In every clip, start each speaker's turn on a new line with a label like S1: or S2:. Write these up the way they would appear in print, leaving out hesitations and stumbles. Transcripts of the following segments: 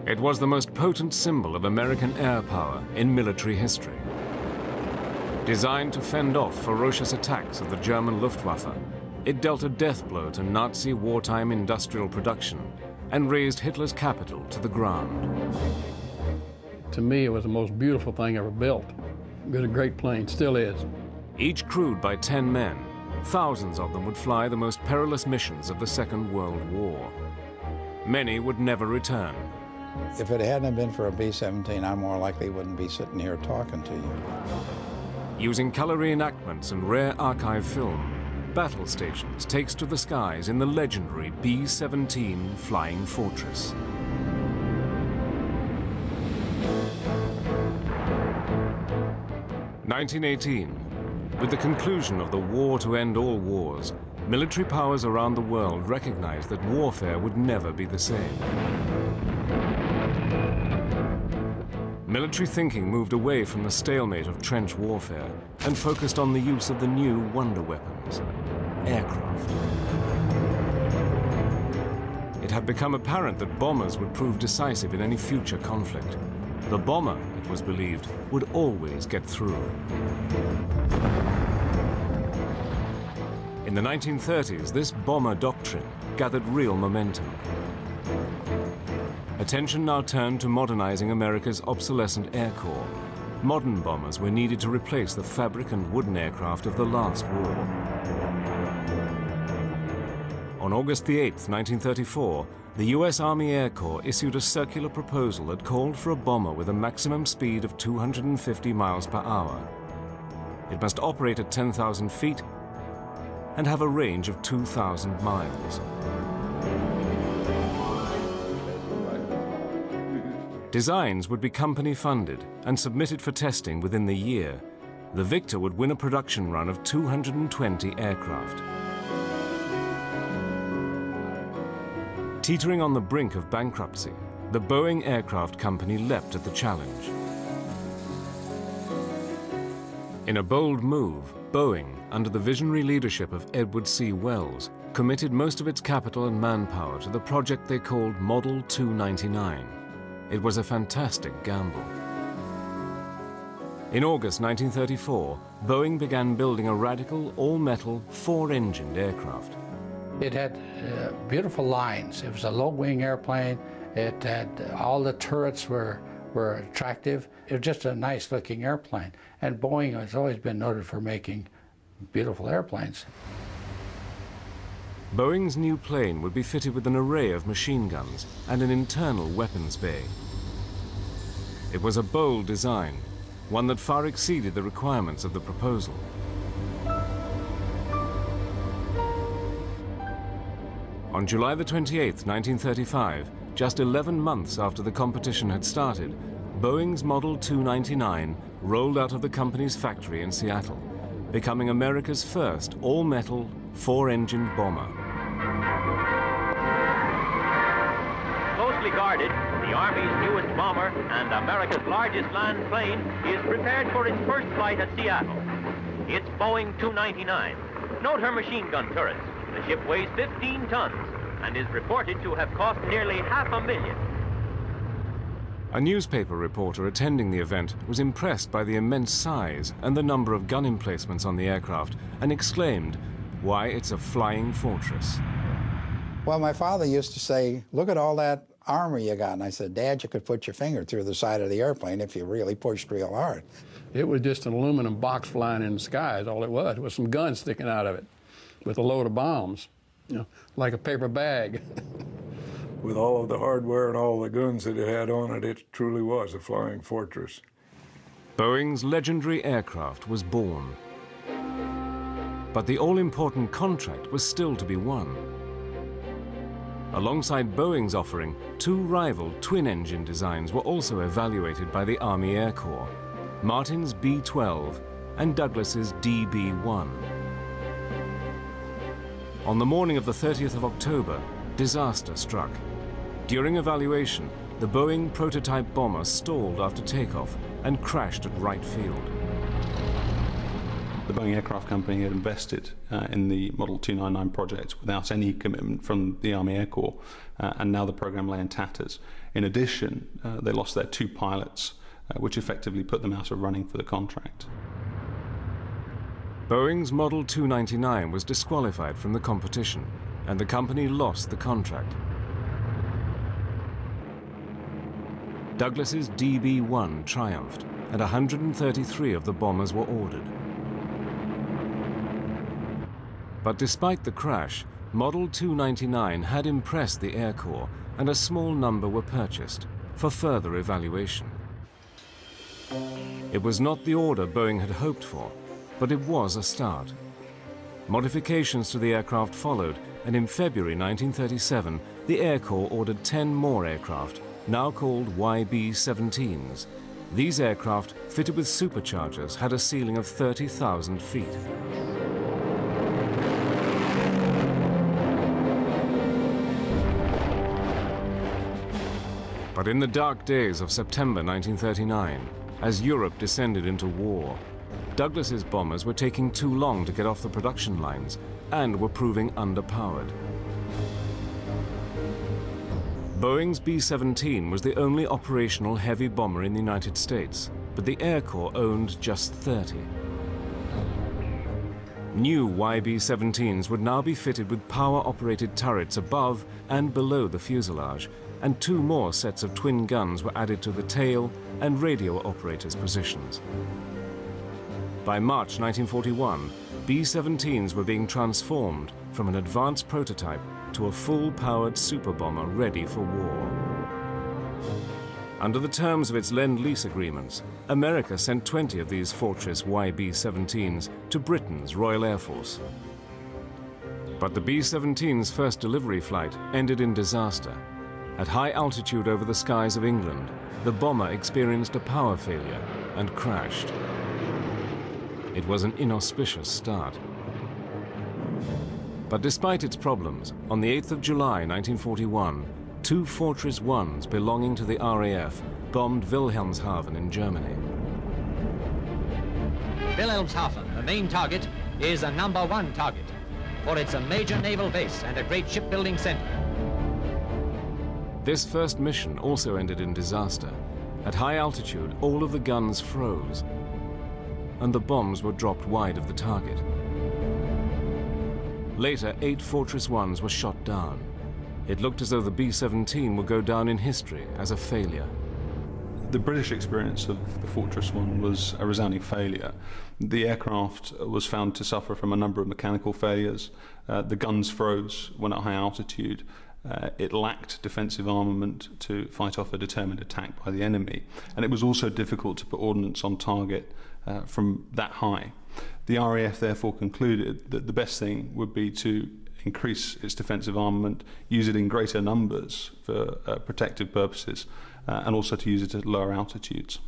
S1: It was the most potent symbol of American air power in military history. Designed to fend off ferocious attacks of the German Luftwaffe, it dealt a death blow to Nazi wartime industrial production and razed Hitler's capital to the ground.
S2: To me, it was the most beautiful thing ever built. It was a great plane, still is.
S1: Each crewed by 10 men, thousands of them would fly the most perilous missions of the Second World War. Many would never return.
S3: If it hadn't been for a B-17, I more likely wouldn't be sitting here talking to you.
S1: Using color reenactments and rare archive film, Battle Stations takes to the skies in the legendary B-17 Flying Fortress. (1918). With the conclusion of the war to end all wars, military powers around the world recognized that warfare would never be the same. Military thinking moved away from the stalemate of trench warfare and focused on the use of the new wonder weapons, aircraft. It had become apparent that bombers would prove decisive in any future conflict. The bomber, it was believed, would always get through. In the 1930s, this bomber doctrine gathered real momentum. Attention now turned to modernizing America's obsolescent Air Corps. Modern bombers were needed to replace the fabric and wooden aircraft of the last war. On August the 8th, 1934, the US Army Air Corps issued a circular proposal that called for a bomber with a maximum speed of 250 miles per hour. It must operate at 10,000 feet and have a range of 2,000 miles. Designs would be company-funded and submitted for testing within the year. The victor would win a production run of 220 aircraft. Teetering on the brink of bankruptcy, the Boeing Aircraft Company leapt at the challenge. In a bold move, Boeing, under the visionary leadership of Edward C. Wells, committed most of its capital and manpower to the project they called Model 299. It was a fantastic gamble. In August 1934, Boeing began building a radical, all-metal, four-engined aircraft.
S4: It had beautiful lines. It was a low-wing airplane. It had all the turrets were attractive. It was just a nice-looking airplane. And Boeing has always been noted for making beautiful airplanes.
S1: Boeing's new plane would be fitted with an array of machine guns and an internal weapons bay. It was a bold design, one that far exceeded the requirements of the proposal. On July the 28th, 1935, just 11 months after the competition had started, Boeing's Model 299 rolled out of the company's factory in Seattle, becoming America's first all-metal, four-engined bomber.
S5: Closely guarded, the Army's newest bomber and America's largest land plane is prepared for its first flight at Seattle. It's Boeing 299. Note her machine gun turrets. The ship weighs 15 tons and is reported to have cost nearly $500,000.
S1: A newspaper reporter attending the event was impressed by the immense size and the number of gun emplacements on the aircraft and exclaimed, "Why, it's a flying fortress."
S3: Well, my father used to say, "Look at all that armor you got." And I said, "Dad, you could put your finger through the side of the airplane if you really pushed real hard."
S2: It was just an aluminum box flying in the sky, is all it was. It was some guns sticking out of it with a load of bombs, you know, like a paper bag.
S6: With all of the hardware and all the guns that it had on it, it truly was a flying fortress.
S1: Boeing's legendary aircraft was born. But the all-important contract was still to be won. Alongside Boeing's offering, two rival twin-engine designs were also evaluated by the Army Air Corps, Martin's B-12 and Douglas's DB-1. On the morning of the 30th of October, disaster struck. During evaluation, the Boeing prototype bomber stalled after takeoff and crashed at Wright Field.
S7: The Boeing Aircraft Company had invested in the Model 299 project without any commitment from the Army Air Corps, and now the program lay in tatters. In addition, they lost their 2 pilots, which effectively put them out of running for the contract.
S1: Boeing's Model 299 was disqualified from the competition, and the company lost the contract. Douglas's DB-1 triumphed, and 133 of the bombers were ordered. But despite the crash, Model 299 had impressed the Air Corps, and a small number were purchased for further evaluation. It was not the order Boeing had hoped for, but it was a start. Modifications to the aircraft followed, and in February 1937, the Air Corps ordered 10 more aircraft, now called YB-17s. These aircraft, fitted with superchargers, had a ceiling of 30,000 feet. But in the dark days of September 1939, as Europe descended into war, Douglas's bombers were taking too long to get off the production lines and were proving underpowered. Boeing's B-17 was the only operational heavy bomber in the United States, but the Air Corps owned just 30. New YB-17s would now be fitted with power-operated turrets above and below the fuselage, and 2 more sets of twin guns were added to the tail and radio operators' positions. By March 1941, B-17s were being transformed from an advanced prototype to a full-powered superbomber ready for war. Under the terms of its Lend-Lease agreements, America sent 20 of these Fortress YB-17s to Britain's Royal Air Force. But the B-17's first delivery flight ended in disaster. At high altitude over the skies of England, the bomber experienced a power failure and crashed. It was an inauspicious start. But despite its problems, on the 8th of July 1941, 2 Fortress 1s belonging to the RAF bombed Wilhelmshaven in Germany.
S8: Wilhelmshaven, the main target, is a #1 target, for it's a major naval base and a great shipbuilding center.
S1: This first mission also ended in disaster. At high altitude, all of the guns froze, and the bombs were dropped wide of the target. Later, 8 Fortress 1s were shot down. It looked as though the B-17 would go down in history as a failure.
S7: The British experience of the Fortress 1 was a resounding failure. The aircraft was found to suffer from a number of mechanical failures. The guns froze when at high altitude. It lacked defensive armament to fight off a determined attack by the enemy, and it was also difficult to put ordnance on target from that high. The RAF therefore concluded that the best thing would be to increase its defensive armament, use it in greater numbers for protective purposes, and also to use it at lower altitudes.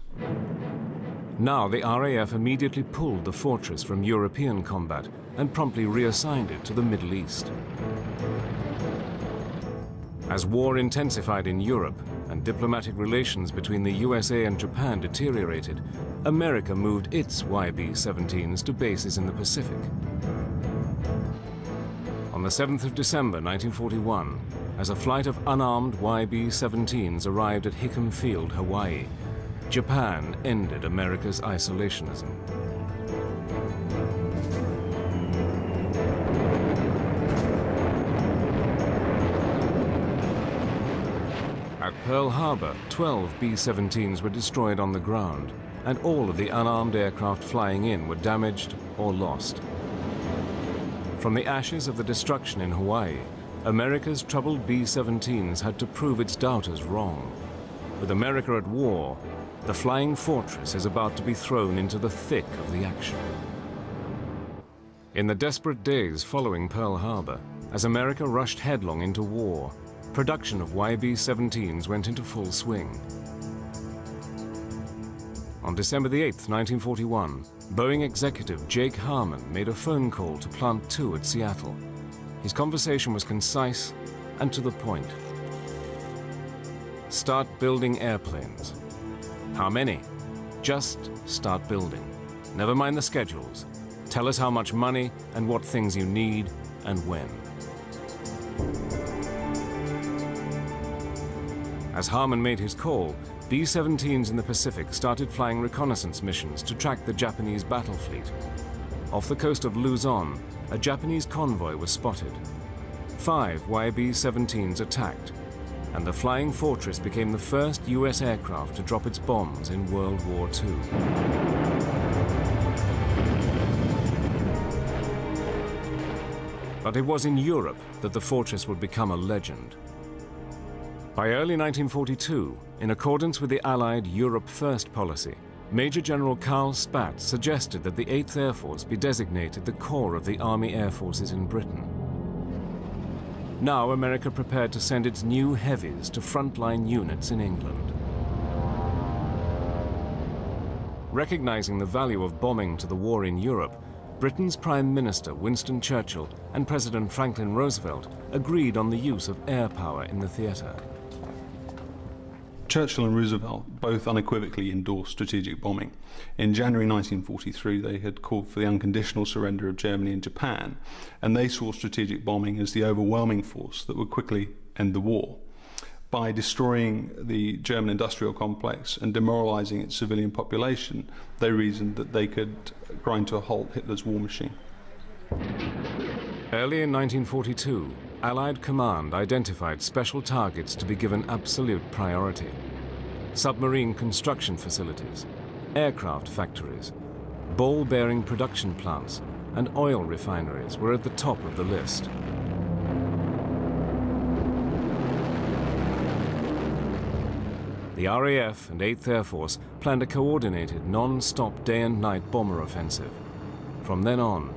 S1: Now the RAF immediately pulled the Fortress from European combat and promptly reassigned it to the Middle East. As war intensified in Europe and diplomatic relations between the USA and Japan deteriorated, America moved its YB-17s to bases in the Pacific. On the 7th of December 1941, as a flight of unarmed YB-17s arrived at Hickam Field, Hawaii, Japan ended America's isolationism. At Pearl Harbor, 12 B-17s were destroyed on the ground, and all of the unarmed aircraft flying in were damaged or lost. From the ashes of the destruction in Hawaii, America's troubled B-17s had to prove its doubters wrong. With America at war, the Flying Fortress is about to be thrown into the thick of the action. In the desperate days following Pearl Harbor, as America rushed headlong into war, production of YB-17s went into full swing. On December the 8th, 1941, Boeing executive Jake Harmon made a phone call to Plant 2 at Seattle. His conversation was concise and to the point. Start building airplanes. How many? Just start building. Never mind the schedules. Tell us how much money and what things you need and when. As Harmon made his call, B-17s in the Pacific started flying reconnaissance missions to track the Japanese battle fleet. Off the coast of Luzon, a Japanese convoy was spotted. 5 YB-17s attacked, and the Flying Fortress became the first US aircraft to drop its bombs in World War II. But it was in Europe that the fortress would become a legend. By early 1942, in accordance with the Allied Europe First policy, Major General Karl Spaatz suggested that the 8th Air Force be designated the core of the Army Air Forces in Britain. Now America prepared to send its new heavies to frontline units in England. Recognizing the value of bombing to the war in Europe, Britain's Prime Minister Winston Churchill and President Franklin Roosevelt agreed on the use of air power in the theater.
S7: Churchill and Roosevelt both unequivocally endorsed strategic bombing. In January 1943, they had called for the unconditional surrender of Germany and Japan, and they saw strategic bombing as the overwhelming force that would quickly end the war. By destroying the German industrial complex and demoralizing its civilian population, they reasoned that they could grind to a halt Hitler's war machine.
S1: Early in 1942, Allied command identified special targets to be given absolute priority. Submarine construction facilities, aircraft factories, ball-bearing production plants, and oil refineries were at the top of the list. The RAF and 8th Air Force planned a coordinated, non-stop day and night bomber offensive. From then on,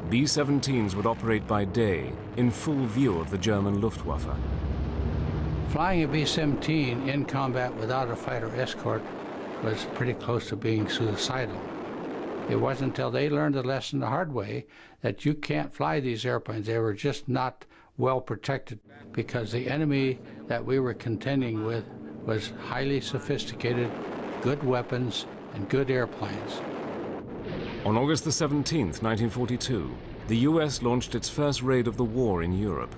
S1: B-17s would operate by day in full view of the German Luftwaffe.
S4: Flying a B-17 in combat without a fighter escort was pretty close to being suicidal. It wasn't until they learned the lesson the hard way that you can't fly these airplanes. They were just not well protected because the enemy that we were contending with was highly sophisticated, good weapons, and good airplanes.
S1: On August the 17th, 1942, the US launched its first raid of the war in Europe.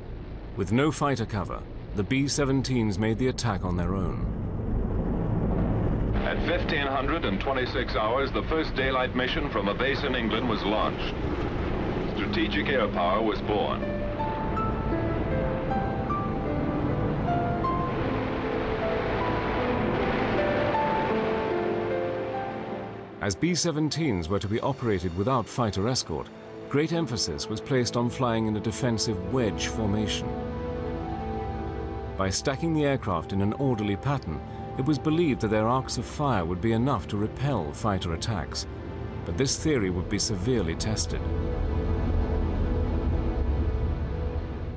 S1: With no fighter cover, the B-17s made the attack on their own.
S9: At 1526 hours, the first daylight mission from a base in England was launched. Strategic air power was born.
S1: As B-17s were to be operated without fighter escort, great emphasis was placed on flying in a defensive wedge formation. By stacking the aircraft in an orderly pattern, it was believed that their arcs of fire would be enough to repel fighter attacks. But this theory would be severely tested.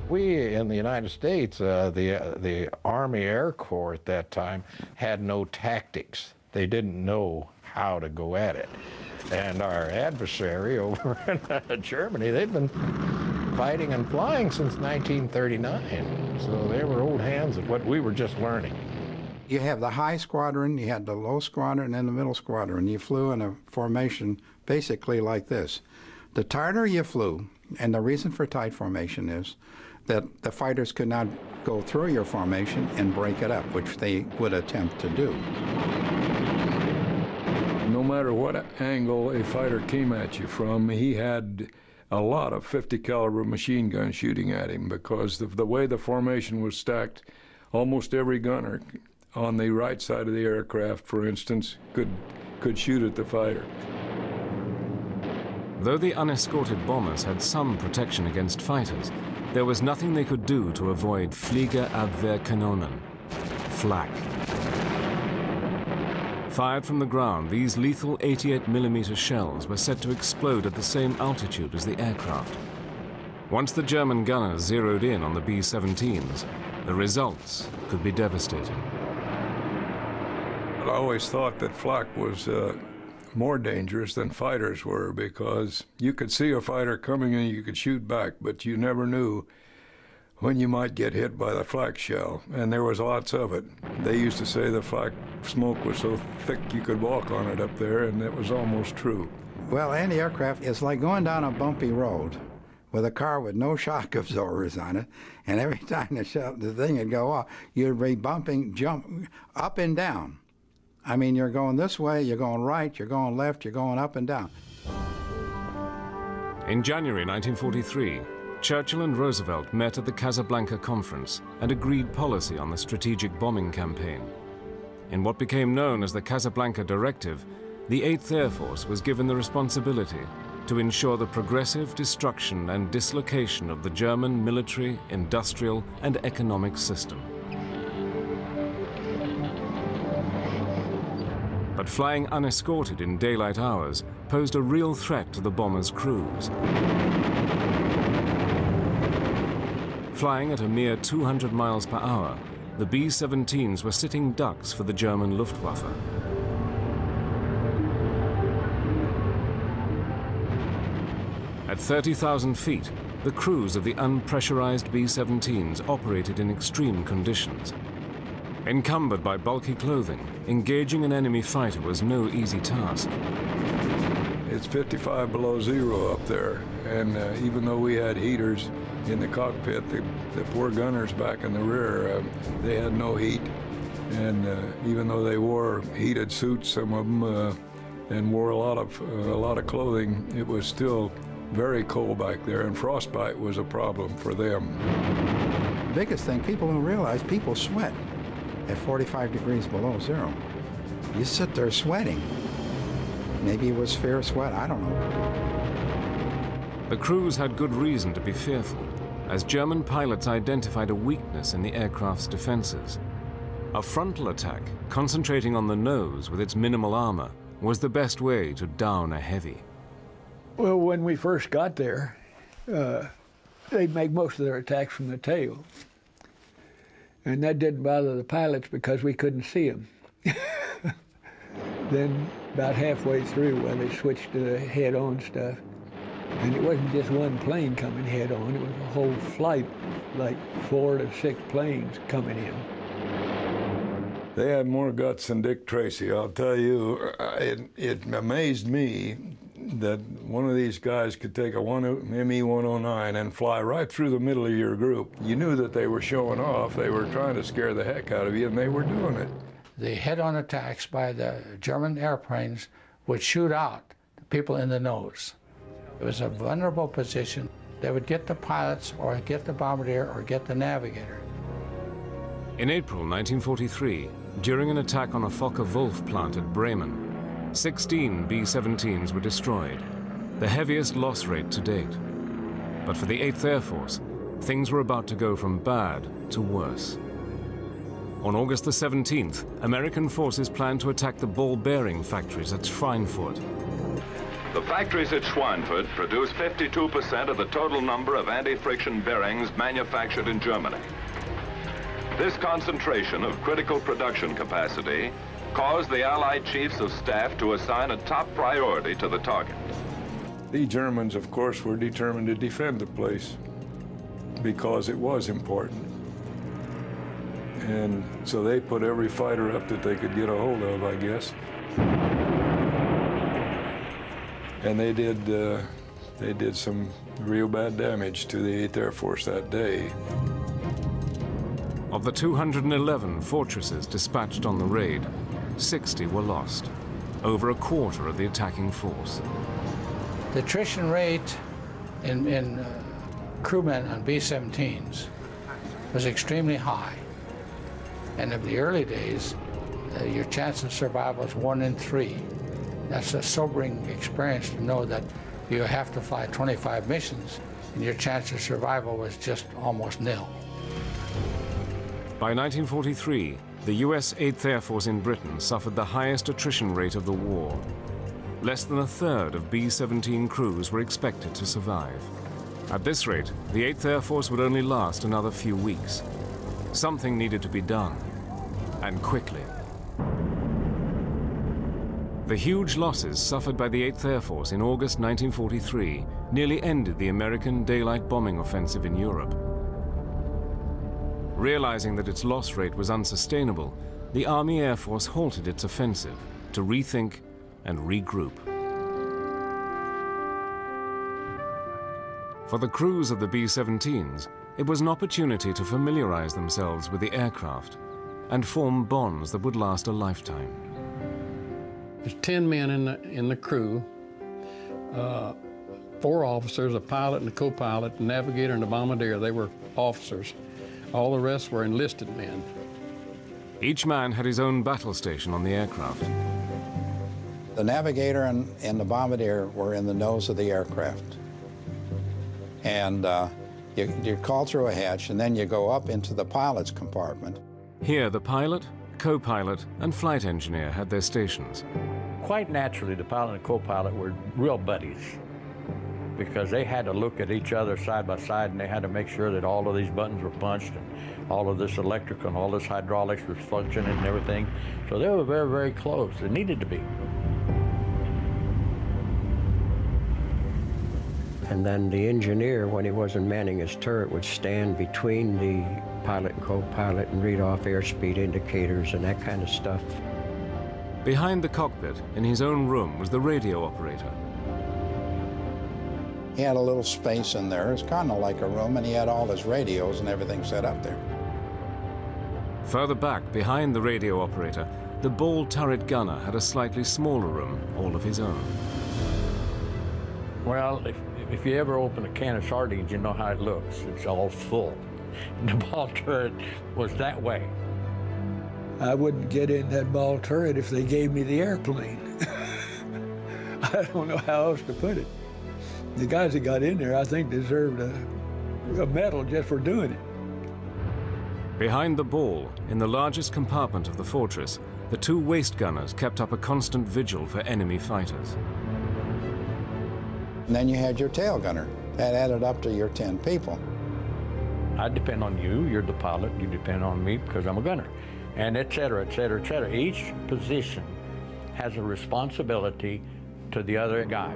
S10: We in the United States, the Army Air Corps at that time, had no tactics. They didn't know how to go at it. And our adversary over in Germany, they'd been fighting and flying since 1939. So they were old hands at what we were just learning.
S3: You have the high squadron, you had the low squadron, and the middle squadron. You flew in a formation basically like this. The tighter you flew, and the reason for tight formation is that the fighters could not go through your formation and break it up, which they would attempt to do.
S6: No matter what angle a fighter came at you from, he had a lot of 50 caliber machine guns shooting at him because of the way the formation was stacked. Almost every gunner on the right side of the aircraft, for instance, could shoot at the fighter.
S1: Though the unescorted bombers had some protection against fighters, there was nothing they could do to avoid Fliegerabwehrkanonen, flak. Fired from the ground, these lethal 88mm shells were set to explode at the same altitude as the aircraft. Once the German gunners zeroed in on the B-17s, the results could be devastating.
S6: I always thought that flak was more dangerous than fighters were because you could see a fighter coming and you could shoot back, but you never knew when you might get hit by the flak shell, and there was lots of it. They used to say the flak smoke was so thick you could walk on it up there, and it was almost true.
S3: Well, anti-aircraft is like going down a bumpy road with a car with no shock absorbers on it, and every time the thing would go off, you'd be bumping, jump up and down. I mean, you're going this way, you're going right, you're going left, you're going up and down.
S1: In January 1943, Churchill and Roosevelt met at the Casablanca Conference and agreed policy on the strategic bombing campaign. In what became known as the Casablanca Directive, the 8th Air Force was given the responsibility to ensure the progressive destruction and dislocation of the German military, industrial, and economic system. But flying unescorted in daylight hours posed a real threat to the bombers' crews. Flying at a mere 200 miles per hour, the B-17s were sitting ducks for the German Luftwaffe. At 30,000 feet, the crews of the unpressurized B-17s operated in extreme conditions. Encumbered by bulky clothing, engaging an enemy fighter was no easy task.
S6: It's 55 below zero up there, and even though we had heaters in the cockpit, the poor gunners back in the rear, they had no heat. And even though they wore heated suits, some of them, and wore a lot of clothing, it was still very cold back there, and frostbite was a problem for them.
S3: The biggest thing, people don't realize, people sweat at 45 degrees below zero. You sit there sweating. Maybe it was fair sweat, I don't know.
S1: The crews had good reason to be fearful, as German pilots identified a weakness in the aircraft's defenses. A frontal attack, concentrating on the nose with its minimal armor, was the best way to down a heavy.
S11: Well, when we first got there, they'd make most of their attacks from the tail. And that didn't bother the pilots because we couldn't see them. Then, about halfway through, well, they switched to the head-on stuff. And it wasn't just one plane coming head-on, it was a whole flight, like 4 to 6 planes coming in.
S6: They had more guts than Dick Tracy, I'll tell you. It amazed me that one of these guys could take a ME-109 and fly right through the middle of your group. You knew that they were showing off. They were trying to scare the heck out of you, and they were doing it.
S4: The head-on attacks by the German airplanes would shoot out the people in the nose. It was a vulnerable position. They would get the pilots, or get the bombardier, or get the navigator.
S1: In April 1943, during an attack on a Fokker-Wulf plant at Bremen, 16 B-17s were destroyed, the heaviest loss rate to date. But for the 8th Air Force, things were about to go from bad to worse. On August the 17th, American forces planned to attack the ball bearing factories at Schweinfurt.
S9: The factories at Schweinfurt produce 52% of the total number of anti-friction bearings manufactured in Germany. This concentration of critical production capacity caused the Allied chiefs of staff to assign a top priority to the target.
S6: The Germans, of course, were determined to defend the place because it was important. And so they put every fighter up that they could get a hold of, I guess. And they did some real bad damage to the 8th Air Force that day.
S1: Of the 211 fortresses dispatched on the raid, 60 were lost, over a quarter of the attacking force.
S4: The attrition rate in crewmen on B-17s was extremely high. And in the early days, your chance of survival is 1 in 3. That's a sobering experience to know that you have to fly 25 missions, and your chance of survival was just almost nil.
S1: By 1943, the US 8th Air Force in Britain suffered the highest attrition rate of the war. Less than a third of B-17 crews were expected to survive. At this rate, the 8th Air Force would only last another few weeks. Something needed to be done, and quickly. The huge losses suffered by the 8th Air Force in August 1943 nearly ended the American daylight bombing offensive in Europe. Realizing that its loss rate was unsustainable, the Army Air Force halted its offensive to rethink and regroup. For the crews of the B-17s, it was an opportunity to familiarize themselves with the aircraft and form bonds that would last a lifetime.
S2: There's 10 men in the crew, 4 officers, a pilot and a co-pilot, a navigator and a bombardier. They were officers. All the rest were enlisted men.
S1: Each man had his own battle station on the aircraft.
S3: The navigator and the bombardier were in the nose of the aircraft. And you call through a hatch, and then you go up into the pilot's compartment.
S1: Here, the pilot, co-pilot, and flight engineer had their stations.
S10: Quite naturally, the pilot and co-pilot were real buddies, because they had to look at each other side by side, and they had to make sure that all of these buttons were punched and all of this electrical and all this hydraulics was functioning and everything. So they were very, very close. They needed to be.
S12: And then the engineer, when he wasn't manning his turret, would stand between the pilot and co-pilot and read off airspeed indicators and that kind of stuff.
S1: Behind the cockpit, in his own room, was the radio operator.
S3: He had a little space in there. It's kind of like a room, and he had all his radios and everything set up there.
S1: Further back, behind the radio operator, the ball turret gunner had a slightly smaller room, all of his own.
S10: Well, if you ever open a can of sardines, you know how it looks. It's all full. The ball turret was that way.
S11: I wouldn't get in that ball turret if they gave me the airplane. I don't know how else to put it. The guys that got in there, I think, deserved a medal just for doing it.
S1: Behind the ball, in the largest compartment of the fortress, the 2 waist gunners kept up a constant vigil for enemy fighters.
S3: And then you had your tail gunner. That added up to your 10 people.
S10: I depend on you, you're the pilot, you depend on me because I'm a gunner, and et cetera, et cetera, et cetera. Each position has a responsibility to the other guys.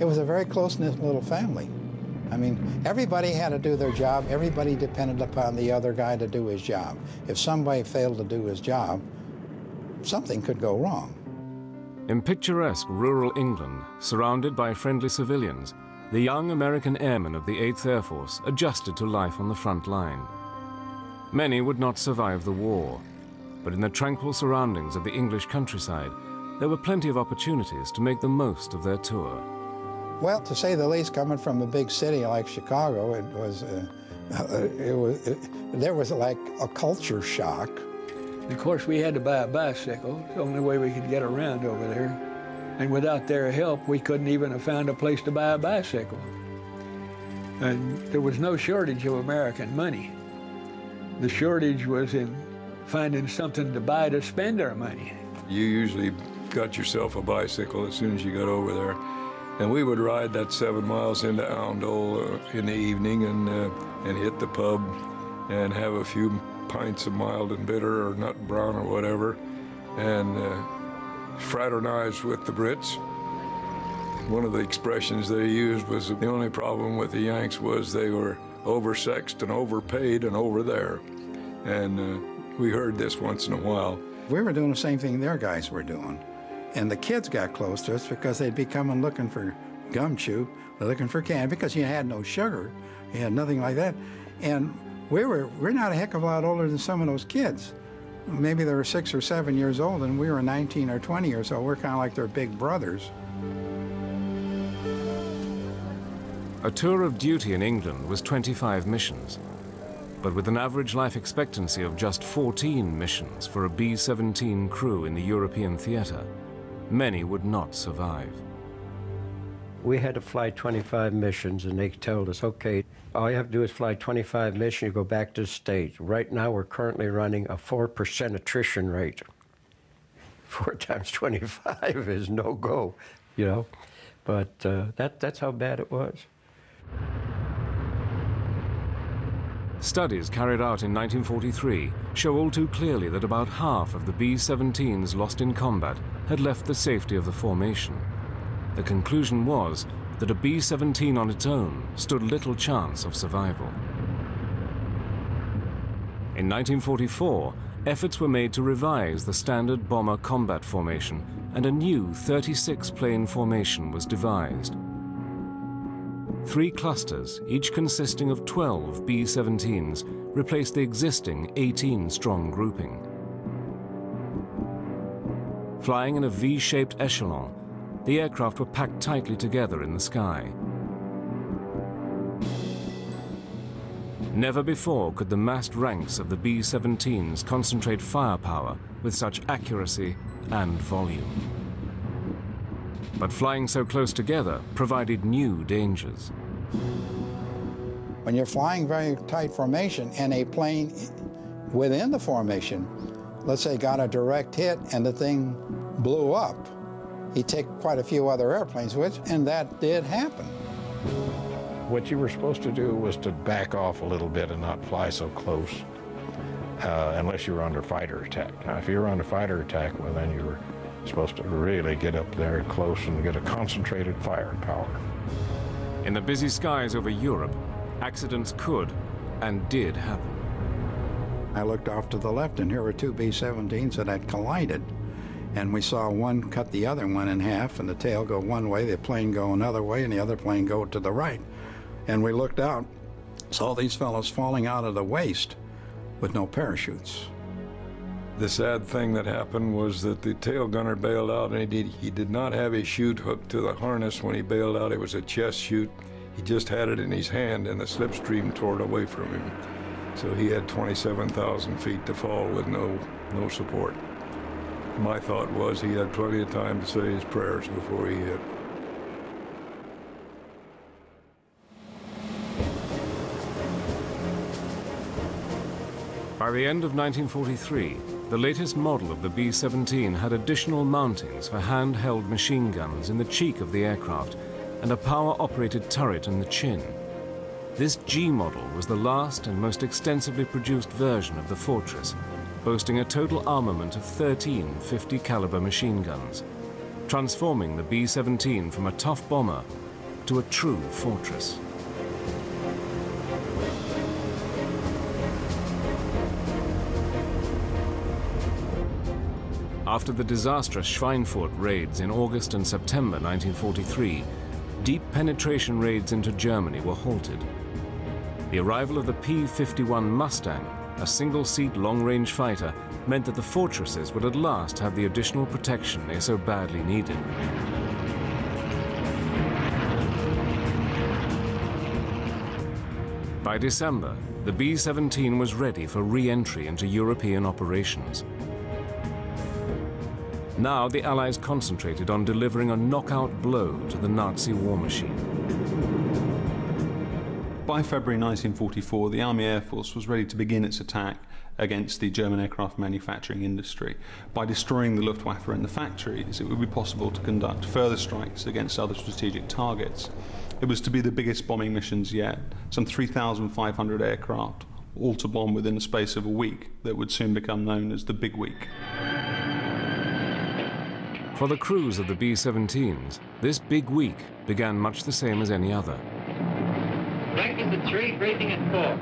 S3: It was a very close-knit little family. I mean, everybody had to do their job. Everybody depended upon the other guy to do his job. If somebody failed to do his job, something could go wrong.
S1: In picturesque rural England, surrounded by friendly civilians, the young American airmen of the 8th Air Force adjusted to life on the front line. Many would not survive the war, but in the tranquil surroundings of the English countryside, there were plenty of opportunities to make the most of their tour.
S3: Well, to say the least, coming from a big city like Chicago, there was like a culture shock.
S11: Of course, we had to buy a bicycle. It's the only way we could get around over there. And without their help, we couldn't even have found a place to buy a bicycle. And there was no shortage of American money. The shortage was in finding something to buy to spend our money.
S6: You usually got yourself a bicycle as soon as you got over there. And we would ride that 7 miles into Oundle in the evening and hit the pub and have a few pints of mild and bitter or nut brown or whatever, and fraternize with the Brits. One of the expressions they used was the only problem with the Yanks was they were oversexed and overpaid and over there. And we heard this once in a while.
S3: We were doing the same thing their guys were doing. And the kids got close to us because they'd be coming looking for gum chew, looking for candy, because you had no sugar. You had nothing like that. And we're not a heck of a lot older than some of those kids. Maybe they were 6 or 7 years old, and we were 19 or 20 years old. We're kind of like their big brothers.
S1: A tour of duty in England was 25 missions, but with an average life expectancy of just 14 missions for a B-17 crew in the European theater, many would not survive.
S12: We had to fly 25 missions, and they told us, okay, all you have to do is fly 25 missions, you go back to the States. Right now, we're currently running a 4% attrition rate. 4 times 25 is no go, you know? But that's how bad it was.
S1: Studies carried out in 1943 show all too clearly that about half of the B-17s lost in combat had left the safety of the formation. The conclusion was that a B-17 on its own stood little chance of survival. In 1944, efforts were made to revise the standard bomber combat formation, and a new 36-plane formation was devised. 3 clusters, each consisting of 12 B-17s, replaced the existing 18-strong grouping. Flying in a V-shaped echelon, the aircraft were packed tightly together in the sky. Never before could the massed ranks of the B-17s concentrate firepower with such accuracy and volume. But flying so close together provided new dangers.
S3: When you're flying very tight formation and a plane within the formation, let's say got a direct hit and the thing blew up, he'd take quite a few other airplanes with it, and that did happen.
S10: What you were supposed to do was to back off a little bit and not fly so close, unless you were under fighter attack. Now, if you were under fighter attack, well, then you were supposed to really get up there close and get a concentrated firepower.
S1: In the busy skies over Europe, accidents could and did happen.
S3: I looked off to the left, and here were 2 B-17s that had collided. And we saw one cut the other one in half, and the tail go one way, the plane go another way, and the other plane go to the right. And we looked out, saw these fellows falling out of the waist with no parachutes.
S6: The sad thing that happened was that the tail gunner bailed out, and he did not have his chute hooked to the harness when he bailed out. It was a chest chute. He just had it in his hand, and the slipstream tore it away from him. So he had 27,000 feet to fall with no support. My thought was he had plenty of time to say his prayers before he hit.
S1: By the end of 1943, the latest model of the B-17 had additional mountings for handheld machine guns in the cheek of the aircraft and a power-operated turret in the chin. This G model was the last and most extensively produced version of the Fortress, boasting a total armament of 13 50-caliber machine guns, transforming the B-17 from a tough bomber to a true fortress. After the disastrous Schweinfurt raids in August and September 1943, deep penetration raids into Germany were halted. The arrival of the P-51 Mustang, a single-seat long-range fighter, meant that the fortresses would at last have the additional protection they so badly needed. By December, the B-17 was ready for re-entry into European operations. Now the Allies concentrated on delivering a knockout blow to the Nazi war machine.
S7: By February 1944, the Army Air Force was ready to begin its attack against the German aircraft manufacturing industry. By destroying the Luftwaffe in the factories, it would be possible to conduct further strikes against other strategic targets. It was to be the biggest bombing missions yet, some 3,500 aircraft, all to bomb within the space of a week that would soon become known as the Big Week.
S1: For the crews of the B-17s, this big week began much the same as any other.
S8: Breakfast at 3, briefing at 4.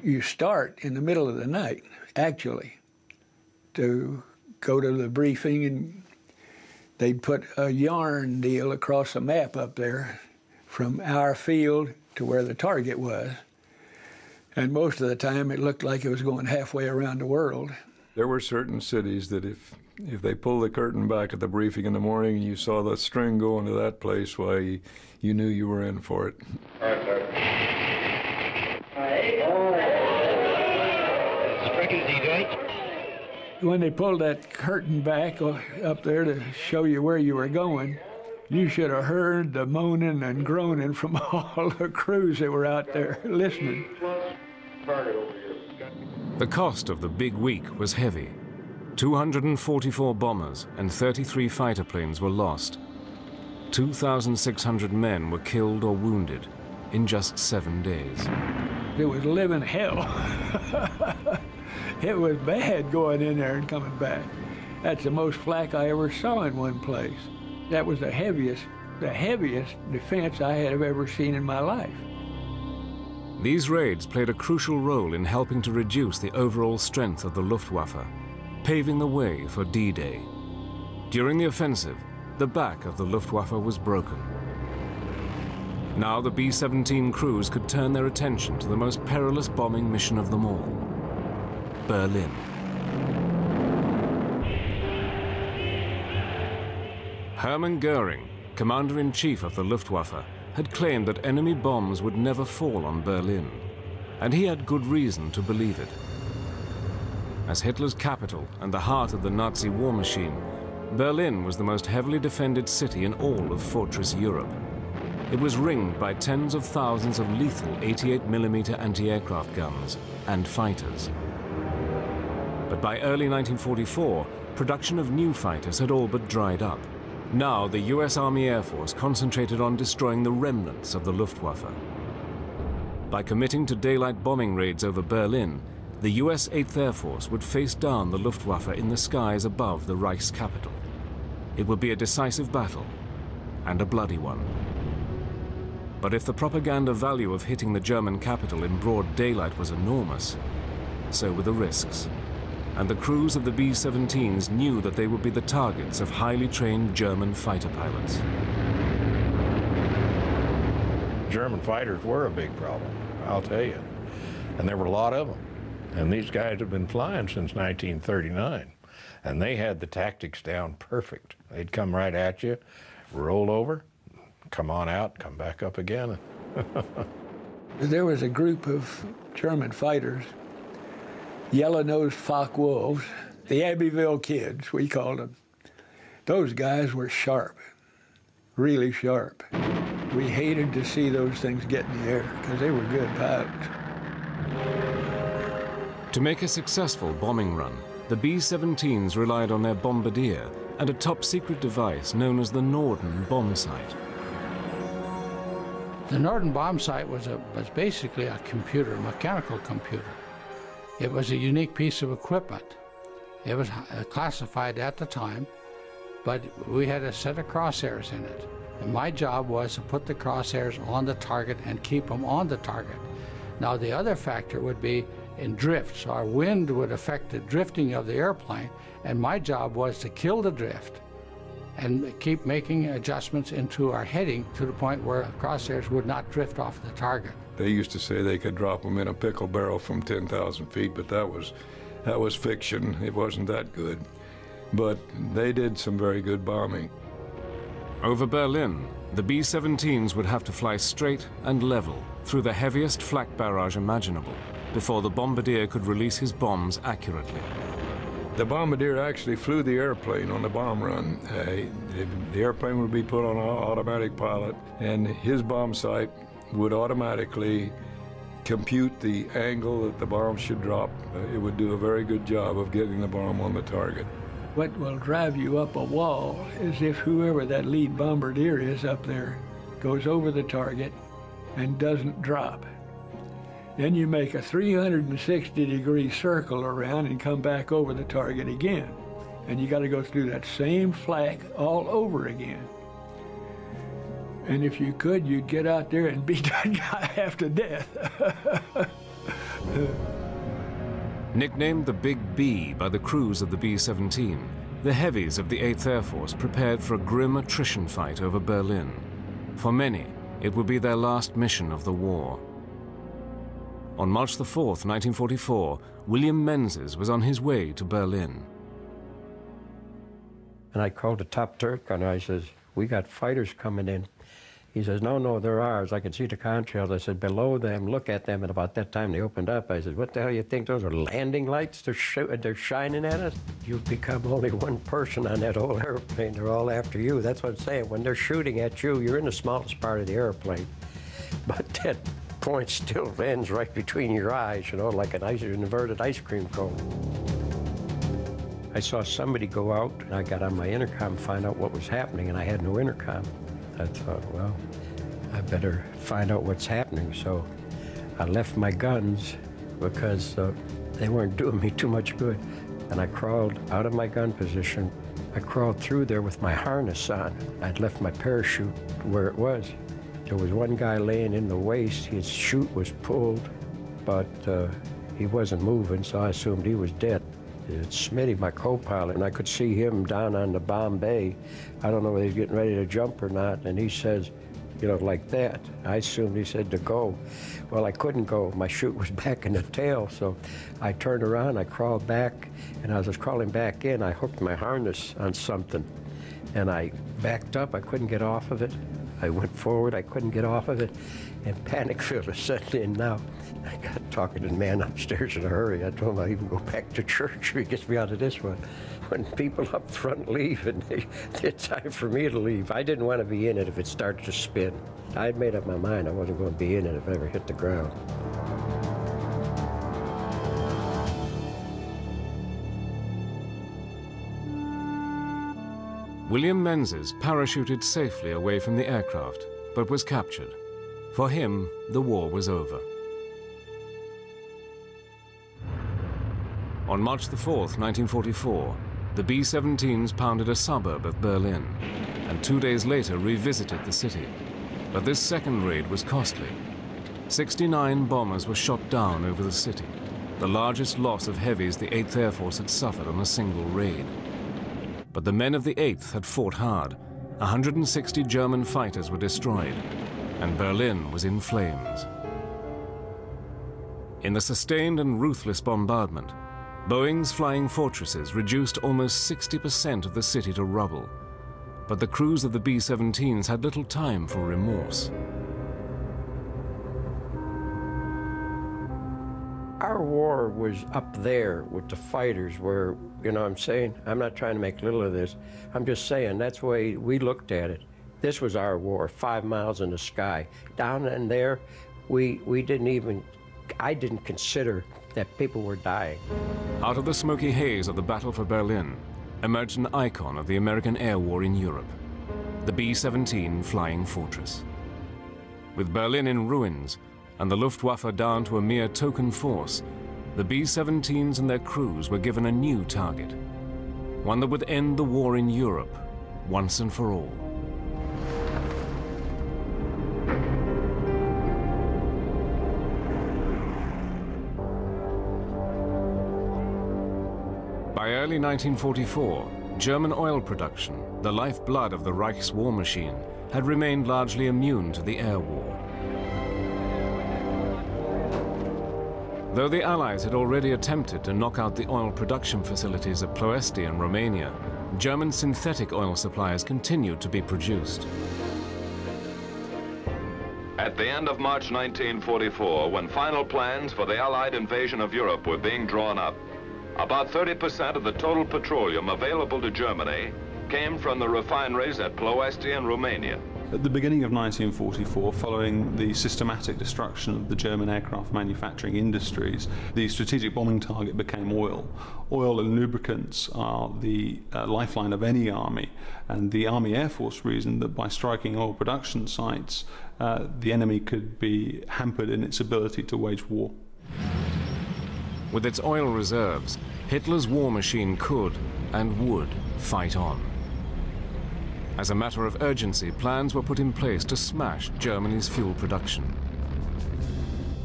S11: You start in the middle of the night, actually, to go to the briefing, and they'd put a yarn deal across a map up there from our field to where the target was. And most of the time, it looked like it was going halfway around the world.
S6: There were certain cities that if they pulled the curtain back at the briefing in the morning and you saw the string going to that place, why, you knew you were in for it.
S11: When they pulled that curtain back up there to show you where you were going, you should have heard the moaning and groaning from all the crews that were out there listening.
S1: The cost of the big week was heavy. 244 bombers and 33 fighter planes were lost. 2,600 men were killed or wounded in just 7 days.
S11: It was living hell. It was bad going in there and coming back. That's the most flak I ever saw in one place. That was the heaviest defense I had ever seen in my life.
S1: These raids played a crucial role in helping to reduce the overall strength of the Luftwaffe, paving the way for D-Day. During the offensive, the back of the Luftwaffe was broken. Now the B-17 crews could turn their attention to the most perilous bombing mission of them all, Berlin. Hermann Goering, commander-in-chief of the Luftwaffe, had claimed that enemy bombs would never fall on Berlin, and he had good reason to believe it. As Hitler's capital and the heart of the Nazi war machine, Berlin was the most heavily defended city in all of Fortress Europe. It was ringed by tens of thousands of lethal 88mm anti-aircraft guns and fighters. But by early 1944, production of new fighters had all but dried up. Now the US Army Air Force concentrated on destroying the remnants of the Luftwaffe. By committing to daylight bombing raids over Berlin, the US 8th Air Force would face down the Luftwaffe in the skies above the Reich's capital. It would be a decisive battle, and a bloody one. But if the propaganda value of hitting the German capital in broad daylight was enormous, so were the risks. And the crews of the B-17s knew that they would be the targets of highly trained German fighter pilots.
S10: German fighters were a big problem, I'll tell you. And there were a lot of them. And these guys have been flying since 1939. And they had the tactics down perfect. They'd come right at you, roll over, come on out, come back up again.
S11: There was a group of German fighters, yellow-nosed fock wolves, the Abbeville Kids, we called them. Those guys were sharp, really sharp. We hated to see those things get in the air because they were good pilots.
S1: To make a successful bombing run, the B-17s relied on their bombardier and a top-secret device known as the Norden bomb sight.
S4: The Norden bomb sight was basically a computer, a mechanical computer. It was a unique piece of equipment. It was classified at the time, but we had a set of crosshairs in it. And my job was to put the crosshairs on the target and keep them on the target. Now the other factor would be in drift, so our wind would affect the drifting of the airplane, and my job was to kill the drift and keep making adjustments into our heading to the point where crosshairs would not drift off the target.
S6: They used to say they could drop them in a pickle barrel from 10,000 feet, but that was fiction. It wasn't that good. But they did some very good bombing.
S1: Over Berlin, the B-17s would have to fly straight and level through the heaviest flak barrage imaginable before the bombardier could release his bombs accurately.
S6: The bombardier actually flew the airplane on the bomb run. The airplane would be put on an automatic pilot, and his bomb sight would automatically compute the angle that the bomb should drop. It would do a very good job of getting the bomb on the target.
S11: What will drive you up a wall is if whoever that lead bombardier is up there goes over the target and doesn't drop. Then you make a 360-degree circle around and come back over the target again. And you got to go through that same flak all over again. And if you could, you'd get out there and beat that guy half to death.
S1: Nicknamed the Big B by the crews of the B-17, the heavies of the 8th Air Force prepared for a grim attrition fight over Berlin. For many, it would be their last mission of the war. On March the 4th, 1944, William Menzies was on his way to Berlin.
S12: And I called the top turret gunner. I says, "We got fighters coming in." He says, "No, they're ours. I can see the contrails." I said, "Below them, look at them." And about that time, they opened up. I said, "What the hell you think? Those are landing lights? They're shining at us?" You become only one person on that whole airplane. They're all after you. That's what I'm saying. When they're shooting at you, you're in the smallest part of the airplane. But that point still ends right between your eyes, you know, like an inverted ice cream cone. I saw somebody go out, and I got on my intercom to find out what was happening, and I had no intercom. I thought, well, I better find out what's happening. So I left my guns because they weren't doing me too much good. And I crawled out of my gun position. I crawled through there with my harness on. I'd left my parachute where it was. There was one guy laying in the waist. His chute was pulled, but he wasn't moving, so I assumed he was dead. It's Smitty, my co-pilot, and I could see him down on the bomb bay. I don't know whether he's getting ready to jump or not, and he says, you know, like that. I assumed he said to go. Well, I couldn't go. My chute was back in the tail, so I turned around, I crawled back, and as I was crawling back in, I hooked my harness on something, and I backed up. I couldn't get off of it. I went forward. I couldn't get off of it, and panic feels set in now. I got talking to the man upstairs in a hurry. I told him I'd even go back to church if he gets me out of this one. When people up front leave, and it's time for me to leave. I didn't want to be in it if it started to spin. I'd made up my mind I wasn't going to be in it if I ever hit the ground.
S1: William Menzies parachuted safely away from the aircraft, but was captured. For him, the war was over. On March the 4th, 1944, the B-17s pounded a suburb of Berlin, and 2 days later revisited the city. But this second raid was costly. 69 bombers were shot down over the city, the largest loss of heavies the 8th Air Force had suffered on a single raid. But the men of the 8th had fought hard. 160 German fighters were destroyed, and Berlin was in flames. In the sustained and ruthless bombardment, Boeing's flying fortresses reduced almost 60% of the city to rubble, but the crews of the B-17s had little time for remorse.
S12: Our war was up there with the fighters where, you know what I'm saying? I'm not trying to make little of this. I'm just saying that's the way we looked at it. This was our war, 5 miles in the sky. Down in there, I didn't consider that people were dying.
S1: Out of the smoky haze of the Battle for Berlin emerged an icon of the American air war in Europe, the B-17 Flying Fortress. With Berlin in ruins and the Luftwaffe down to a mere token force, the B-17s and their crews were given a new target, one that would end the war in Europe once and for all. By early 1944, German oil production, the lifeblood of the Reich's war machine, had remained largely immune to the air war. Though the Allies had already attempted to knock out the oil production facilities at Ploesti in Romania, German synthetic oil supplies continued to be produced.
S9: At the end of March 1944, when final plans for the Allied invasion of Europe were being drawn up, about 30% of the total petroleum available to Germany came from the refineries at Ploesti and Romania.
S7: At the beginning of 1944, following the systematic destruction of the German aircraft manufacturing industries, the strategic bombing target became oil. Oil and lubricants are the lifeline of any army, and the Army Air Force reasoned that by striking oil production sites, the enemy could be hampered in its ability to wage war.
S1: With its oil reserves, Hitler's war machine could and would fight on. As a matter of urgency, plans were put in place to smash Germany's fuel production.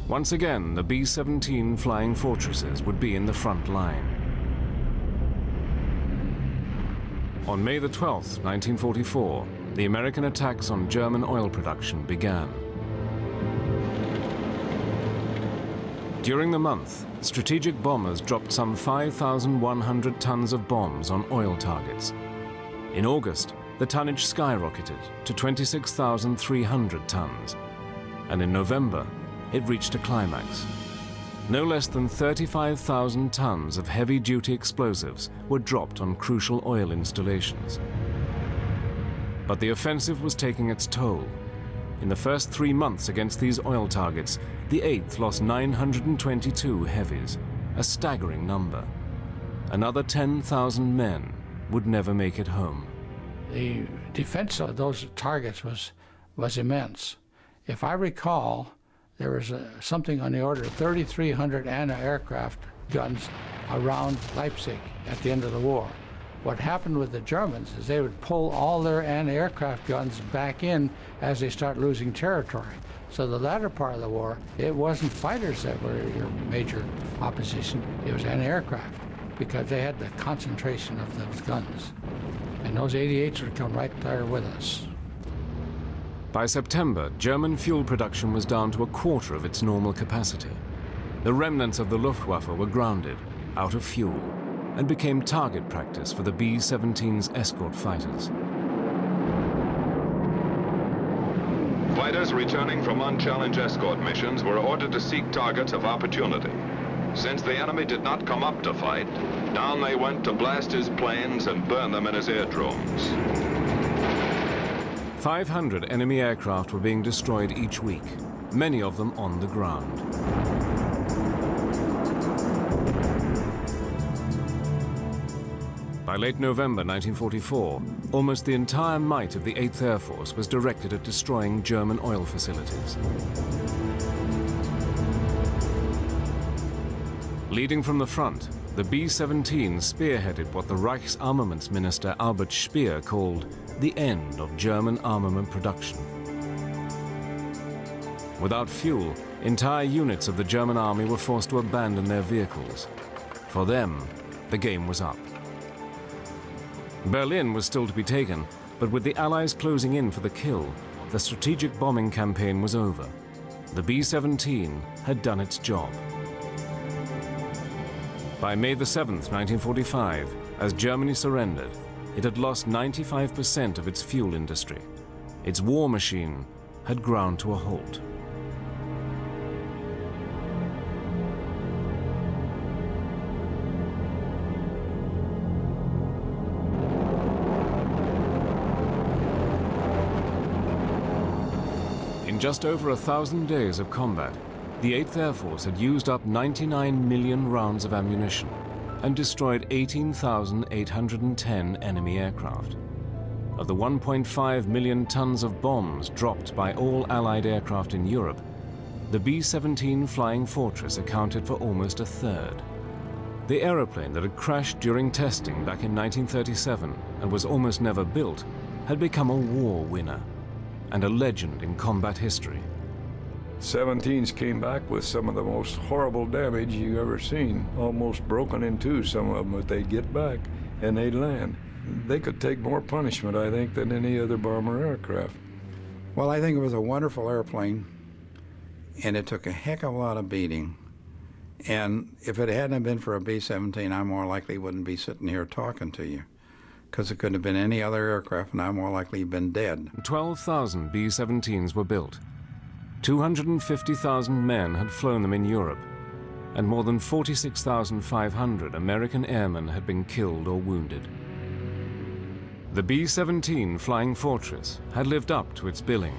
S1: Once again, the B-17 Flying Fortresses would be in the front line. On May the 12th, 1944, the American attacks on German oil production began. During the month, strategic bombers dropped some 5,100 tons of bombs on oil targets. In August, the tonnage skyrocketed to 26,300 tons, and in November, it reached a climax. No less than 35,000 tons of heavy-duty explosives were dropped on crucial oil installations. But the offensive was taking its toll. In the first 3 months against these oil targets, the 8th lost 922 heavies, a staggering number. Another 10,000 men would never make it home.
S4: The defense of those targets was immense. If I recall, there was something on the order of 3,300 anti-aircraft guns around Leipzig at the end of the war. What happened with the Germans is they would pull all their anti-aircraft guns back in as they start losing territory. So the latter part of the war, it wasn't fighters that were your major opposition, it was anti-aircraft, because they had the concentration of those guns. And those 88s would come right there with us.
S1: By September, German fuel production was down to a quarter of its normal capacity. The remnants of the Luftwaffe were grounded, out of fuel, and became target practice for the B-17's escort fighters.
S9: Fighters returning from unchallenged escort missions were ordered to seek targets of opportunity. Since the enemy did not come up to fight, down they went to blast his planes and burn them in his aerodromes.
S1: 500 enemy aircraft were being destroyed each week, many of them on the ground. By late November 1944, almost the entire might of the 8th Air Force was directed at destroying German oil facilities. Leading from the front, the B-17 spearheaded what the Reichsarmamentsminister Albert Speer called the end of German armament production. Without fuel, entire units of the German army were forced to abandon their vehicles. For them, the game was up. Berlin was still to be taken, but with the Allies closing in for the kill, the strategic bombing campaign was over. The B-17 had done its job. By May the 7th, 1945, as Germany surrendered, it had lost 95% of its fuel industry. Its war machine had ground to a halt. In just over 1,000 days of combat, the 8th Air Force had used up 99 million rounds of ammunition and destroyed 18,810 enemy aircraft. Of the 1.5 million tons of bombs dropped by all Allied aircraft in Europe, the B-17 Flying Fortress accounted for almost a third. The aeroplane that had crashed during testing back in 1937 and was almost never built had become a war winner and a legend in combat history.
S6: 17s came back with some of the most horrible damage you've ever seen, almost broken in two, some of them, but they'd get back and they'd land. They could take more punishment, I think, than any other bomber aircraft.
S3: Well, I think it was a wonderful airplane, and it took a heck of a lot of beating. And if it hadn't been for a B-17, I more likely wouldn't be sitting here talking to you, because it couldn't have been any other aircraft, and I more likely been dead.
S1: 12,000 B-17s were built. 250,000 men had flown them in Europe, and more than 46,500 American airmen had been killed or wounded. The B-17 Flying Fortress had lived up to its billing.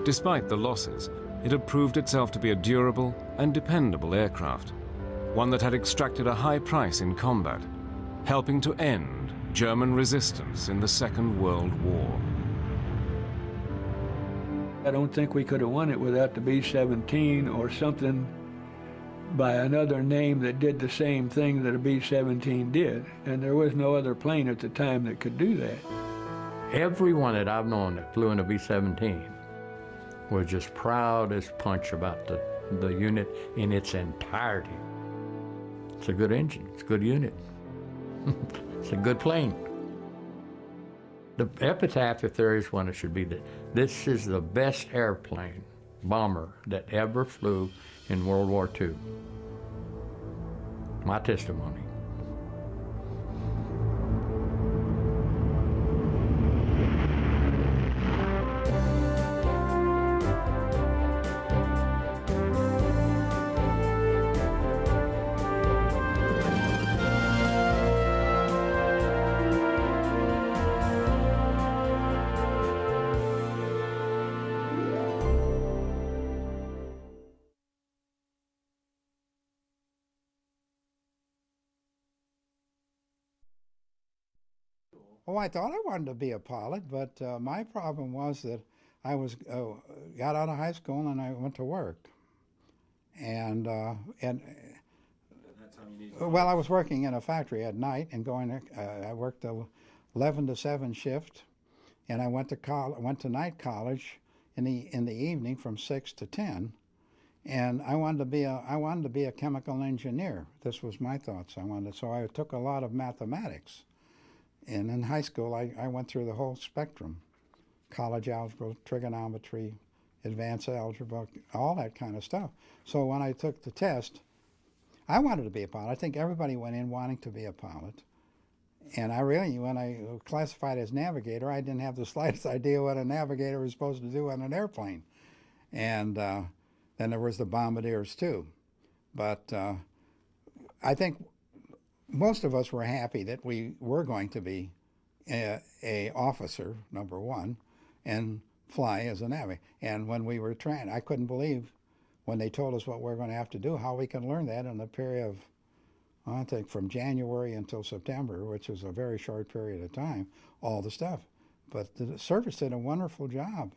S1: Despite the losses, it had proved itself to be a durable and dependable aircraft, one that had extracted a high price in combat, helping to end German resistance in the Second World War.
S11: I don't think we could have won it without the B-17 or something by another name that did the same thing that a B-17 did. And there was no other plane at the time that could do that.
S4: Everyone that I've known that flew in a B-17 was just proud as punch about the unit in its entirety. It's a good engine, it's a good unit. It's a good plane. The epitaph, if there is one, it should be that this is the best airplane, bomber, that ever flew in World War II. My testimony.
S3: Oh, I thought I wanted to be a pilot, but my problem was that I was got out of high school and I went to work, and Well, I was working in a factory at night and I worked a 11 to 7 shift, and I went to night college in the evening from 6 to 10. And I wanted to be a chemical engineer. This was my thoughts. So I took a lot of mathematics. And in high school, I went through the whole spectrum: college algebra, trigonometry, advanced algebra, all that kind of stuff. So when I took the test, I wanted to be a pilot. I think everybody went in wanting to be a pilot. And when I classified as navigator, I didn't have the slightest idea what a navigator was supposed to do on an airplane. And then there was the bombardiers too. But I think most of us were happy that we were going to be a officer, number one, and fly as a navigator. And when we were trained, I couldn't believe when they told us what we're going to have to do, how we can learn that in a period of, I think, from January until September, which was a very short period of time, all the stuff. But the service did a wonderful job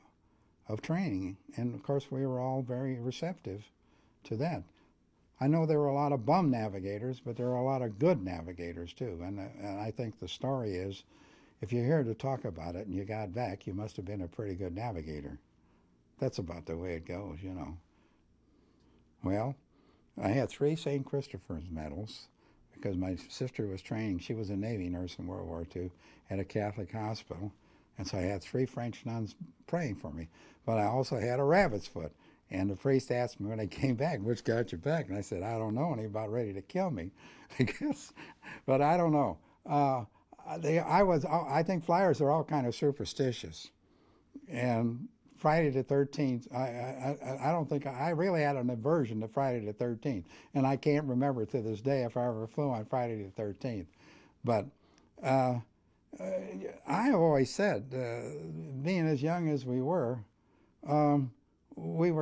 S3: of training, and of course we were all very receptive to that. I know there were a lot of bum navigators, but there are a lot of good navigators too, and I think the story is, if you're here to talk about it and you got back, you must have been a pretty good navigator. That's about the way it goes, you know. Well, I had 3 St. Christopher's medals because my sister was training. She was a Navy nurse in World War II at a Catholic hospital. And so I had 3 French nuns praying for me. But I also had a rabbit's foot. And the priest asked me when I came back, which got you back? And I said, I don't know. And he about ready to kill me. But I don't know. I think flyers are all kind of superstitious. And Friday the 13th, I don't think, I really had an aversion to Friday the 13th. And I can't remember to this day if I ever flew on Friday the 13th. But I have always said, being as young as we were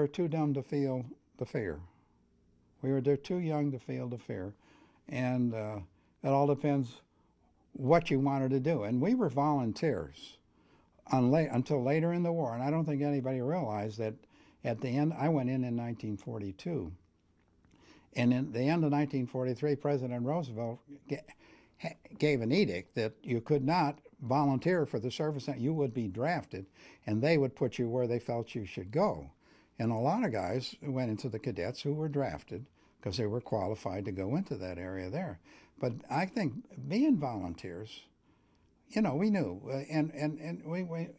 S3: too dumb to feel the fear. We were too young to feel the fear. And it all depends what you wanted to do. And we were volunteers until later in the war. And I don't think anybody realized that at the end, I went in 1942. And in the end of 1943, President Roosevelt gave an edict that you could not volunteer for the service, that you would be drafted, and they would put you where they felt you should go. And a lot of guys went into the cadets who were drafted because they were qualified to go into that area there. But I think being volunteers, you know, we knew.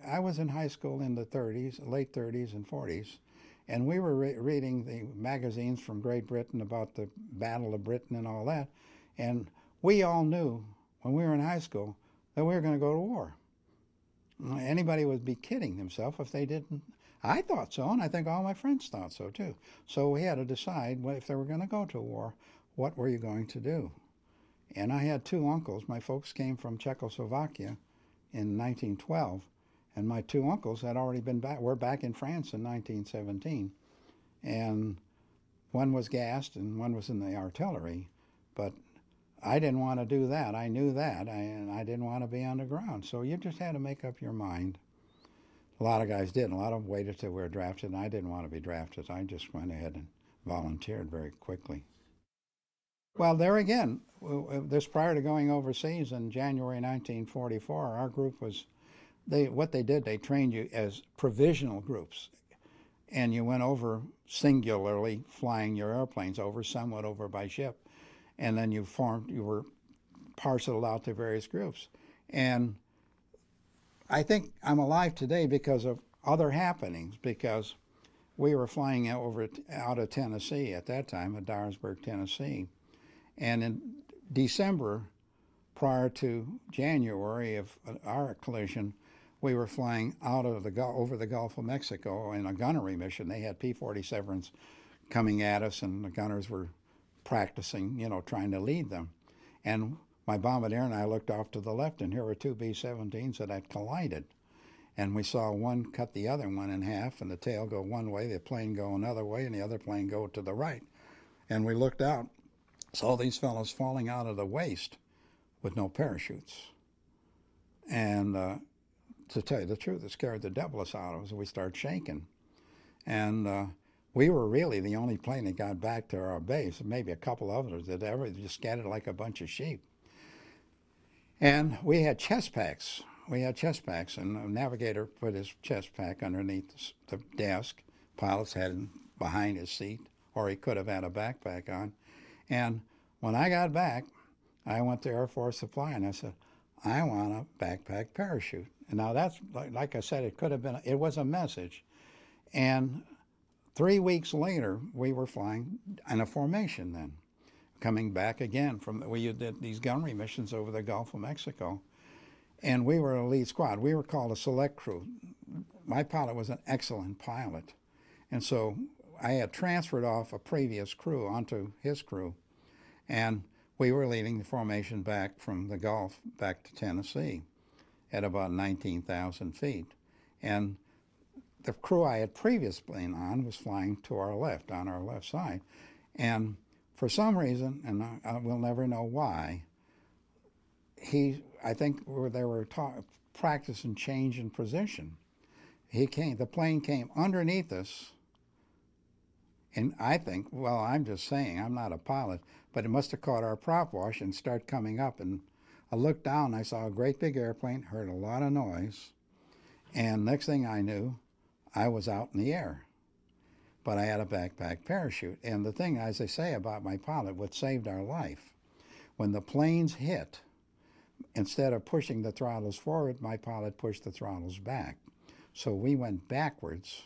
S3: I was in high school in the 30s, late 30s and 40s, and we were reading the magazines from Great Britain about the Battle of Britain and all that, and we all knew when we were in high school that we were going to go to war. Anybody would be kidding themselves if they didn't. I thought so, and I think all my friends thought so too. So we had to decide, well, if they were going to go to war, what were you going to do? And I had 2 uncles. My folks came from Czechoslovakia in 1912, and my 2 uncles had already been back. Were back in France in 1917, and one was gassed and one was in the artillery. But I didn't want to do that. I knew that, and I didn't want to be on the ground. So you just had to make up your mind. A lot of guys did. A lot of them waited till we were drafted, and I didn't want to be drafted. I just went ahead and volunteered very quickly. Well, there again, this prior to going overseas in January 1944, our group was, what they did, they trained you as provisional groups. And you went over singularly, flying your airplanes over, some went over by ship. And then you were parceled out to various groups. And I think I'm alive today because of other happenings, because we were flying out of Tennessee at that time, at Dyersburg, Tennessee. And in December, prior to January of our collision, we were flying out of over the Gulf of Mexico in a gunnery mission. They had P-47s coming at us, and the gunners were practicing, you know, trying to lead them. And my bombardier and I looked off to the left, and here were 2 B-17s that had collided. And we saw one cut the other one in half, and the tail go one way, the plane go another way, and the other plane go to the right. And we looked out, saw these fellows falling out of the waist with no parachutes. And to tell you the truth, it scared the devil out of us. We started shaking. And we were really the only plane that got back to our base. Maybe a couple others that ever just scattered like a bunch of sheep. And we had chest packs. We had chest packs, and the navigator put his chest pack underneath the desk. Pilots had it behind his seat, or he could have had a backpack on. And when I got back, I went to Air Force Supply, and I said, I want a backpack parachute. And now that's, like I said, it could have been, it was a message. And 3 weeks later, we were flying in a formation then, coming back again from, we did these gunnery missions over the Gulf of Mexico. And we were a lead squad. We were called a select crew. My pilot was an excellent pilot. And so I had transferred off a previous crew onto his crew. And we were leading the formation back from the Gulf back to Tennessee at about 19,000 feet. And the crew I had previously on was flying to our left, on our left side. And for some reason, and I will never know why, I think they were practicing change in position. The plane came underneath us, and I think, well, I'm just saying, I'm not a pilot, but it must have caught our prop wash and started coming up. And I looked down, and I saw a great big airplane, heard a lot of noise, and next thing I knew, I was out in the air. But I had a backpack parachute. And the thing, as I say about my pilot, what saved our life, when the planes hit, instead of pushing the throttles forward, my pilot pushed the throttles back. So we went backwards,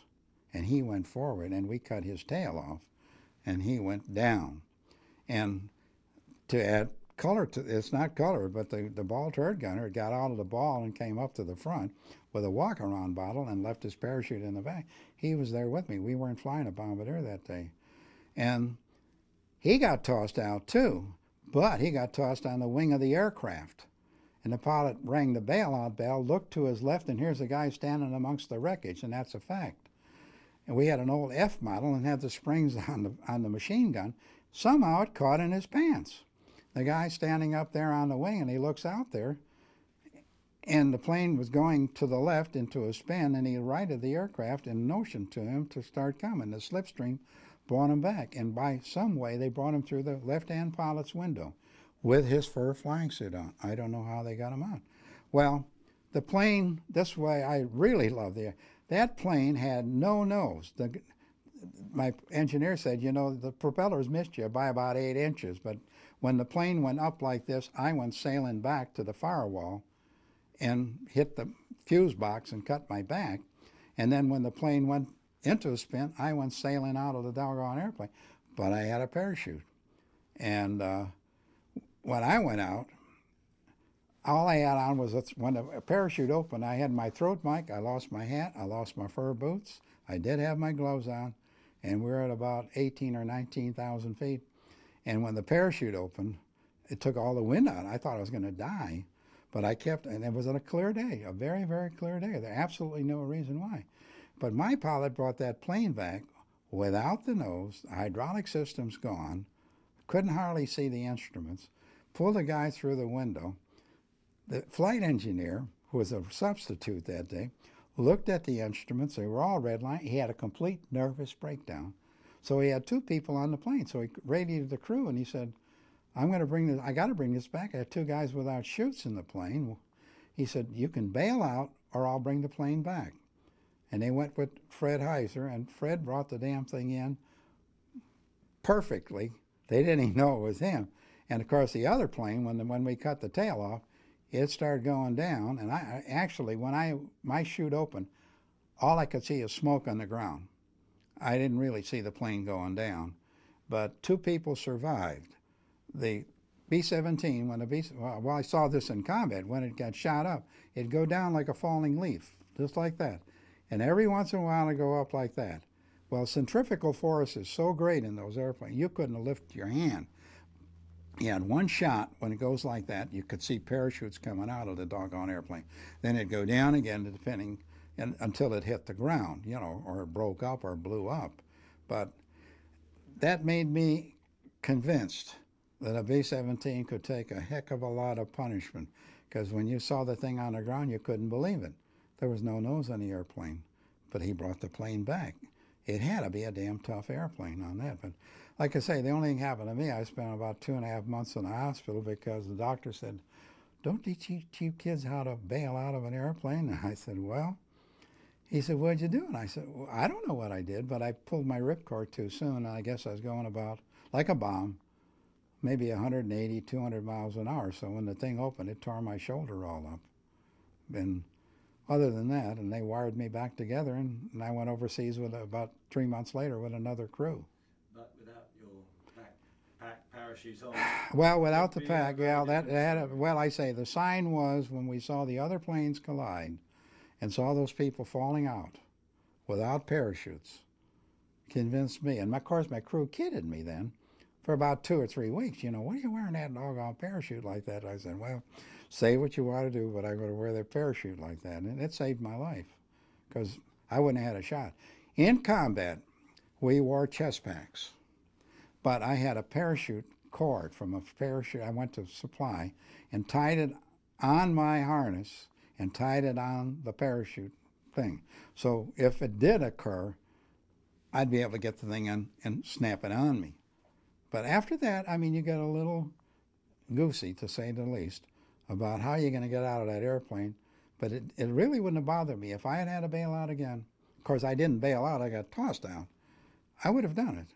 S3: and he went forward, and we cut his tail off, and he went down. And to add color to it's not color, but the ball turret gunner got out of the ball and came up to the front with a walk-around bottle and left his parachute in the back. He was there with me. We weren't flying a bombardier that day. And he got tossed out too, but he got tossed on the wing of the aircraft. And the pilot rang the bailout bell, looked to his left, and here's a guy standing amongst the wreckage, and that's a fact. And we had an old F model and had the springs on the machine gun. Somehow it caught in his pants. The guy standing up there on the wing, and he looks out there, and the plane was going to the left into a spin, and he righted the aircraft and motioned to him to start coming. The slipstream brought him back, and by some way they brought him through the left-hand pilot's window with his fur flying suit on. I don't know how they got him out. Well, the plane, this way, I really love that plane had no nose. My engineer said, you know, the propellers missed you by about 8 inches, but when the plane went up like this, I went sailing back to the firewall and hit the fuse box and cut my back. And then when the plane went into a spin, I went sailing out of the doggone airplane. But I had a parachute. And when I went out, all I had on was, when a parachute opened, I had my throat mic, I lost my hat, I lost my fur boots, I did have my gloves on, and we were at about 18 or 19,000 feet. And when the parachute opened, it took all the wind out. I thought I was going to die. But I kept, and it was on a clear day, a very, very clear day. There's absolutely no reason why. But my pilot brought that plane back without the nose, the hydraulic system's gone, couldn't hardly see the instruments, pulled the guy through the window. The flight engineer, who was a substitute that day, looked at the instruments. They were all redlined. He had a complete nervous breakdown. So he had 2 people on the plane. So he radioed the crew, and he said, I got to bring this back. I had 2 guys without chutes in the plane. He said, you can bail out or I'll bring the plane back. And they went with Fred Heiser, and Fred brought the damn thing in perfectly. They didn't even know it was him. And of course the other plane, when we cut the tail off, it started going down. And I actually, when my chute opened, all I could see is smoke on the ground. I didn't really see the plane going down. But 2 people survived. The B-17, well, I saw this in combat, when it got shot up, it'd go down like a falling leaf, just like that. And every once in a while it'd go up like that. Well, centrifugal force is so great in those airplanes, you couldn't lift your hand. You had one shot, when it goes like that, you could see parachutes coming out of the doggone airplane. Then it'd go down again, depending, until it hit the ground, you know, or it broke up or blew up. But that made me convinced that a B-17 could take a heck of a lot of punishment, because when you saw the thing on the ground, you couldn't believe it. There was no nose on the airplane, but he brought the plane back. it had to be a damn tough airplane on that. But like I say, the only thing happened to me, I spent about 2.5 months in the hospital because the doctor said, "Don't they teach you kids how to bail out of an airplane?" And I said, "Well," he said, "What'd you do?" And I said, "Well, I don't know what I did, but I pulled my ripcord too soon, and I guess I was going about, like a bomb, maybe 180, 200 miles an hour. So when the thing opened, it tore my shoulder all up. And other than that, and they wired me back together, and I went overseas with about 3 months later with another crew."
S13: But without your pack parachutes on?
S3: Well, without the pack, well, well, I say the sign was when we saw the other planes collide and saw those people falling out without parachutes, convinced me. And of course, my crew kidded me then for about 2 or 3 weeks. "You know, what are you wearing that doggone parachute like that?" I said, "Well, say what you want to do, but I'm going to wear that parachute like that." And it saved my life because I wouldn't have had a shot. In combat, we wore chest packs. But I had a parachute cord from a parachute I went to supply and tied it on my harness and tied it on the parachute thing. So if it did occur, I'd be able to get the thing in and snap it on me. But after that, I mean, you get a little goosey, to say the least, about how you're going to get out of that airplane. But it really wouldn't have bothered me. If I had had to bail out again, of course, I didn't bail out, I got tossed out, I would have done it.